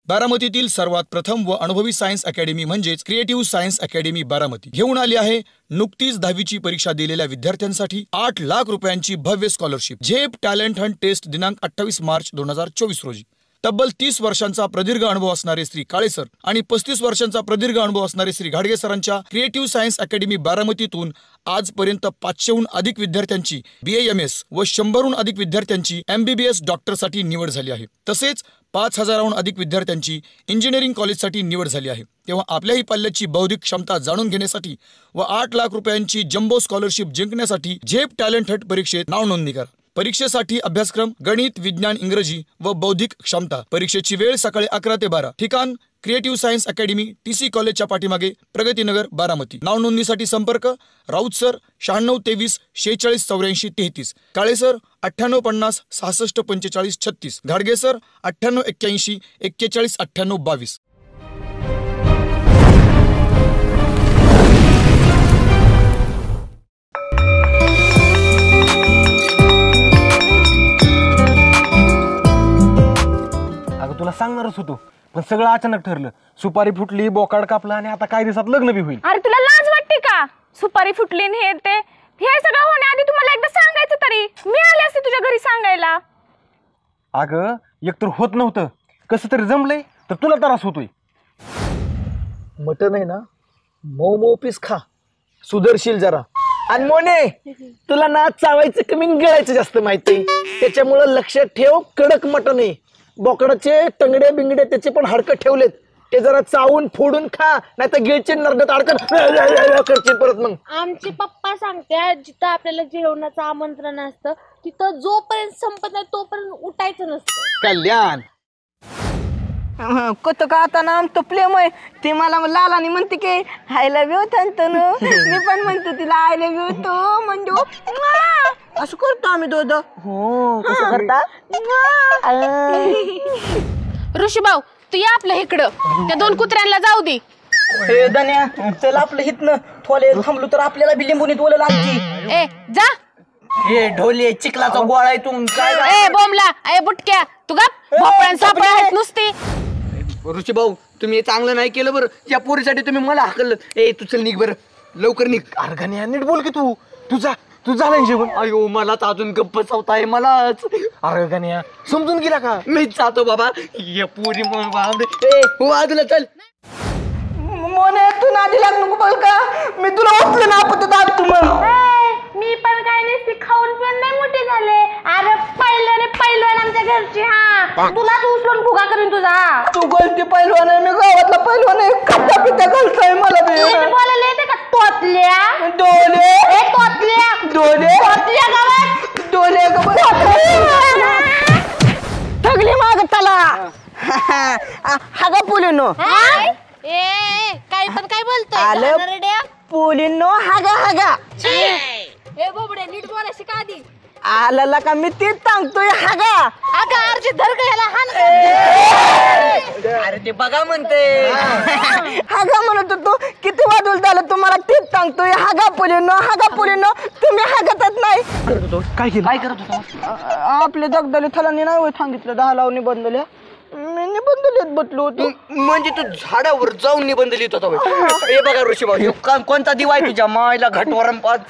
बारामतीतील सर्वात प्रथम व अनुभवी सायन्स अकॅडमी म्हणजेच क्रिएटिव्ह सायन्स अकॅडमी बारामती घेऊन आली आहे नुकतीच 10वीची परीक्षा दिलेल्या विद्यार्थ्यांसाठी 8 लाख रुपयांची भव्य स्कॉलरशिप। झेप टॅलेंट हंट टेस्ट दिनांक 28 मार्च 2024 रोजी। तब्बल 30 वर्षांचा प्रदीर्घ अनुभव असणारे श्री काळे सर आणि 35 वर्षांचा प्रदीर्घ अनुभव असणारे श्री घाडगे सरांच्या क्रिएटिव्ह सायन्स अकॅडमी बारामतीतून आजपर्यंत 500हून अधिक विद्यार्थ्यांची BAMS व 100हून अधिक विद्यार्थ्यांची MBBS डॉक्टरसाठी निवड झाली आहे। तसेच 5000हून अधिक विद्यार्थ्यांची इंजिनिअरिंग कॉलेजसाठी निवड झाली आहे। तेव्हा आपल्याही पाल्याची बौद्धिक क्षमता जाणून घेण्यासाठी व 8 लाख रुपयांची जम्बो स्कॉलरशिप जिंकण्यासाठी झेप टॅलेंट हंट परीक्षेत नाव नोंदणी करा। परीक्षेसाठी अभ्यासक्रम गणित, विज्ञान, इंग्रजी व बौद्धिक क्षमता। परीक्षेची वेळ सकाळी 11 ते 12। ठिकाण क्रिएटिव्ह सायन्स अकॅडमी TC कॉलेजच्या पाठीमागे प्रगतीनगर बारामती। नाव नोंदणीसाठी संपर्क राऊत सर 96 23 46 84 33, काळे सर 98 50 66 45 36, घाडगे सर 98 81 41 98 22। तुला सांगणारच होतो पण सगळं अचानक ठरलं। सुपारी फुटली, बोकाड कापला आणि आता काही दिवसात लग्न बी होईल। अरे तुला लाज वाटते का? सुपारी फुटली हे ते हे सगळं होण्याआधी तुम्हाला एकदा सांगायचं तरी मी आले असते तुझ्या घरी सांगायला। अगं एकतर होत नव्हतं, कसं तरी जमलंय तर तुला त्रास होतोय। मटन आहे ना, मऊ मऊ पीस खा, सुधरशील जरा। आणि मोने तुला ना चावायचं कमी गिळायचं जास्त माहिती, त्याच्यामुळं लक्षात ठेव कडक मटन आहे। बोकडाचे टंगडे बिंगडे त्याचे पण हाडकं ठेवलेत, ते जरा चावून फोडून खा, नाही तर गिळचे नरडत अडकत करशील परत। मग आमचे पप्पा सांगते जिथं आपल्याला जेवणाचं आमंत्रण असतं तिथं जोपर्यंत संपत नाही तोपर्यंत उठायचं नसतं। कल्याण कत का आता ना आमचं प्रेम आहे ते मला लालानी म्हणते की आय लव्ह यू तंतनू, मी पण म्हणतो तिला आय लव्ह यू तो म्हणजे असं करतो आम्ही दोघं। हो कसं करता? ऋषीभाऊ तू या आपल्या इकडं, त्या 2 कुत्र्यांना जाऊ दे। हे दन्या चल आपलं हितनं थोले थांबलो तर आपल्याला बी लिंबूनीत बोल लागती। ए जा हे ढोले चिखलाचा गोळा आहे तू काय? ए बोमला ए बुटक्या तू गप, भोपळ्यां सापळ्या आहेत नुसती। ऋषी भाऊ तुम्ही चांगलं नाही केलं बरं, या पोरीसाठी तुम्ही मला हाकललं। ए तू चल निघ बरं, लवकर निघ। अरे गण्या नीट बोल की तू झालं जेवण? अयो मला तर अजून गप्प चावताय मलाच। अरे गण्या समजून गेला का? मीच जातो बाबा, या पोरी बाजूला चल। मोने तू नादी लाग नको बघ का, मी तुला उचलं ना आपण दाब तू मग। मी पण काय नसते खाऊन पण नाही मोठे झाले। अरे पहिलवान आमच्या घरची, हा तुला तू उचलून फुगा करीन तुझा। तू गोलती पहिलवान आहे, मी गावातला पहिलवान आहे, खाता पिता घालताय मला बी। बोलायला येते का तोतल्या? डोले ए तोतल्या डोले तोतल्या गावात डोले ठगली माग त्याला। हागा पोलिनो ए काय पण काय बोलतोय? आलं पोलिनो हागा ए बोबडे नीट बोला शिका आधी। आला का मी तेच सांगतोय हागा। अगं अर्जी धर गयाला हान। अरे ते बघा म्हणते हागा म्हणत होतो, किती वाजूल झालं तुम्हाला तेच सांगतोय हागा पोलिनो तुम्ही हागतच नाही। काय केलं? काय करत होता? आपले दगदले थलांनी नाही सांगितलं 10 लावणी बंदल्या, मी निबंधलेत बसलो होतो। म्हणजे तू झाडावर जाऊन निबंध लिहित होता? हे बघा ऋषी भाऊ कोणता दिवा आहे तुझ्या मायला घटवरम पाच